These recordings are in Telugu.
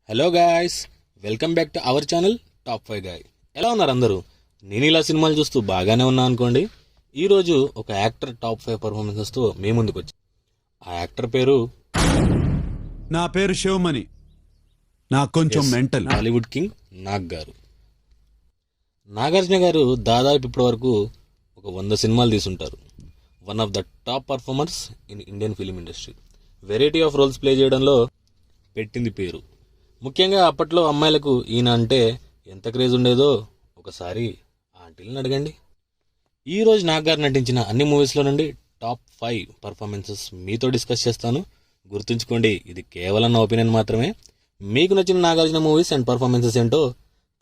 Hello guys, welcome back to our channel top 5 guy. ఎలా ఉన్నారు అందరూ? నేను ఇలా సినిమాలు చూస్తూ బాగానే ఉన్నా అనుకోండి. ఈరోజు ఒక యాక్టర్ టాప్ 5 పర్ఫార్మెన్సెస్తో మీ ముందుకు వచ్చి, ఆ యాక్టర్ పేరు నా పేరు శివమణి. నాకు కొంచెం మెంటల్. హాలీవుడ్ కింగ్ నాగ్ గారు. నాగార్జున గారు దాదాపు ఇప్పటి వరకు ఒక 100 సినిమాలు తీసుంటారు. One of the top performers in Indian film industry. Variety of roles play చేయడంలో పెట్టింది పేరు. ముఖ్యంగా అప్పట్లో అమ్మాయిలకు ఈయన అంటే ఎంత క్రేజ్ ఉండేదో ఒకసారి ఆంటీలను అడగండి. ఈరోజు నాగ్ గారు నటించిన అన్ని మూవీస్లో నుండి టాప్ 5 పర్ఫార్మెన్సెస్ మీతో డిస్కస్ చేస్తాను. గుర్తుంచుకోండి, ఇది కేవలం నా ఒపీనియన్ మాత్రమే. మీకు నచ్చిన నాగార్జున మూవీస్ అండ్ పర్ఫార్మెన్సెస్ ఏంటో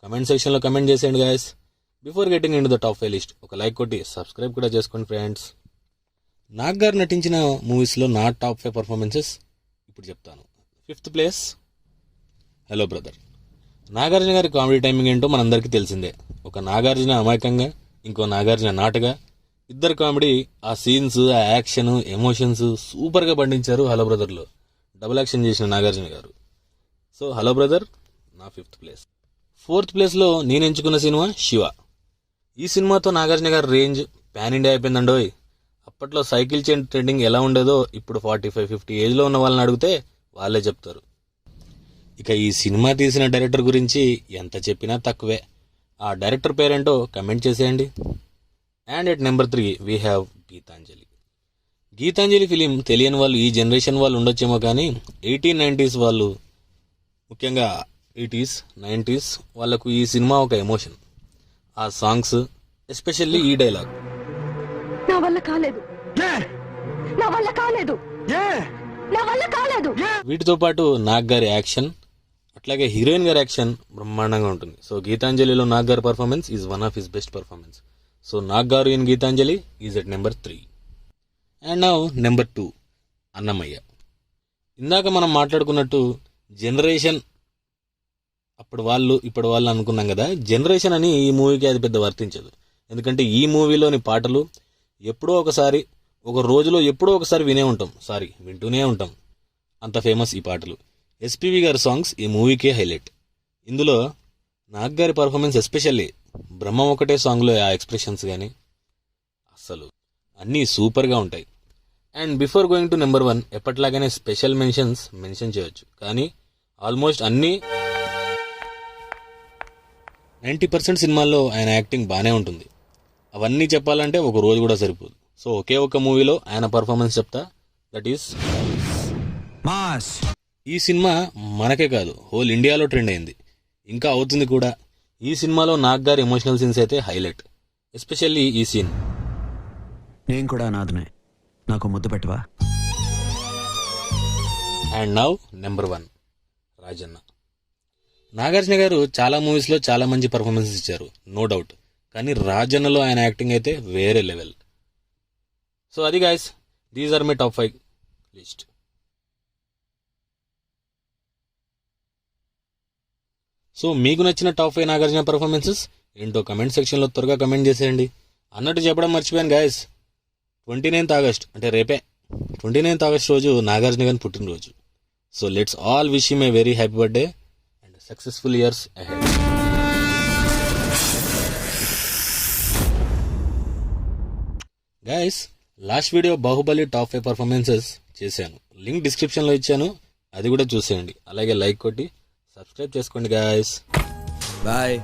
కమెంట్ సెక్షన్లో కమెంట్ చేసేయండి guys. Before getting in to the top 5 list ఒక లైక్ కొట్టి సబ్స్క్రైబ్ కూడా చేసుకోండి ఫ్రెండ్స్. నాగ్ గారు నటించిన మూవీస్లో నా టాప్ 5 పర్ఫార్మెన్సెస్ ఇప్పుడు చెప్తాను. 5th place hello brother. Nagarjuna గారి కామెడీ టైమింగ్ ఏంటో మనందరికీ తెలిసిందే. ఒక నాగార్జున అమాయకంగా, ఇంకో నాగార్జున నాటగా, ఇద్దరు కామెడీ, ఆ సీన్స్, ఆ యాక్షన్, ఎమోషన్స్ సూపర్గా పండించారు హలో బ్రదర్లో. డబుల్ యాక్షన్ చేసిన నాగార్జున గారు. సో హలో బ్రదర్ నా 5th ప్లేస్. 4th ప్లేస్లో నేను ఎంచుకున్న సినిమా శివ. ఈ సినిమాతో నాగార్జున గారి రేంజ్ పాన్ ఇండియా అయిపోయిందండోయ్. అప్పట్లో సైకిల్ చైన్ ట్రెండింగ్ ఎలా ఉండేదో ఇప్పుడు 45-50 ఏజ్లో ఉన్న వాళ్ళని అడిగితే వాళ్ళే చెప్తారు. ఇక ఈ సినిమా తీసిన డైరెక్టర్ గురించి ఎంత చెప్పినా తక్కువే. ఆ డైరెక్టర్ పేరేంటో కమెంట్ చేసేయండి. And at number 3 we have Gitanjali. Gitanjali film తెలియని వాళ్ళు ఈ జనరేషన్ వాళ్ళు ఉండొచ్చేమో, కానీ 1890s వాళ్ళు, ముఖ్యంగా 80s 90s వాళ్ళకు ఈ సినిమా ఒక ఎమోషన్. ఆ సాంగ్స్, ఎస్పెషల్లీ ఈ డైలాగ్, నా వల్ల కాలేదు, నా వల్ల కాలేదు, నా వల్ల కాలేదు. వీటితో పాటు నాగ్ గారి యాక్షన్, అట్లాగే హీరోయిన్ గారి యాక్షన్ బ్రహ్మాండంగా ఉంటుంది. సో గీతాంజలిలో నాగ్ గారి performance is one of his best performance. So Nag గారు in Geetanjali is at number 3. And now number 2 Annamayya. ఇందాక మనం మాట్లాడుకున్నట్టు జనరేషన్, అప్పుడు వాళ్ళు ఇప్పుడు వాళ్ళు అనుకున్నాం కదా, జనరేషన్ అని ఈ మూవీకి అది పెద్ద వర్తించదు. ఎందుకంటే ఈ మూవీలోని పాటలు ఎప్పుడో ఒకసారి, ఒక రోజులో ఎప్పుడో ఒకసారి వింటూనే ఉంటాం. అంత ఫేమస్ ఈ పాటలు. ఎస్పీవి గారి సాంగ్స్ ఈ మూవీకే హైలైట్. ఇందులో నాగ్ గారి పర్ఫార్మెన్స్, ఎస్పెషల్లీ బ్రహ్మం ఒకటే సాంగ్లో ఆ ఎక్స్ప్రెషన్స్ కానీ అస్సలు అన్నీ సూపర్గా ఉంటాయి. And before going to number 1, ఎప్పట్లాగానే స్పెషల్ మెన్షన్ చేయొచ్చు, కానీ ఆల్మోస్ట్ అన్నీ 90% సినిమాల్లో ఆయన యాక్టింగ్ బాగానే ఉంటుంది. అవన్నీ చెప్పాలంటే ఒక రోజు కూడా సరిపోదు. సో ఒకే ఒక మూవీలో ఆయన పర్ఫార్మెన్స్ చెప్తా, దట్ ఈస్ మాస్. ఈ సినిమా మనకే కాదు, హోల్ ఇండియాలో ట్రెండ్ అయింది, ఇంకా అవుతుంది కూడా. ఈ సినిమాలో నాగ్ గారి ఎమోషనల్ సీన్స్ అయితే హైలైట్, ఎస్పెషల్లీ ఈ సీన్. నేను కూడా అనాథనే, నాకు ముద్దు పెట్టవా. And now number 1 Rajanna. Nagarjuna గారు చాలా మూవీస్లో చాలా మంచి పర్ఫార్మెన్సెస్ ఇచ్చారు, నో డౌట్. కానీ రాజన్నలో ఆయన యాక్టింగ్ అయితే వేరే లెవెల్. సో అది guys, these are my top 5 list. So మీకు నచ్చిన టాప్ 5 నాగార్జున పర్ఫార్మెన్సెస్ ఏంటో కమెంట్ సెక్షన్లో త్వరగా కమెంట్ చేసేయండి. అన్నట్టు చెప్పడం మర్చిపోయాను గాయస్, 29th ఆగస్ట్ అంటే రేపే 29th ఆగస్ట్ రోజు నాగార్జున గారి పుట్టినరోజు. So let's all wish him a very happy birthday and successful years ahead. Guys, last video Baahubali top 5 performances చేశాను, లింక్ డిస్క్రిప్షన్లో ఇచ్చాను, అది కూడా చూసేయండి. అలాగే లైక్ కొట్టి సబ్స్క్రైబ్ చేసుకోండి గాయస్. బాయ్.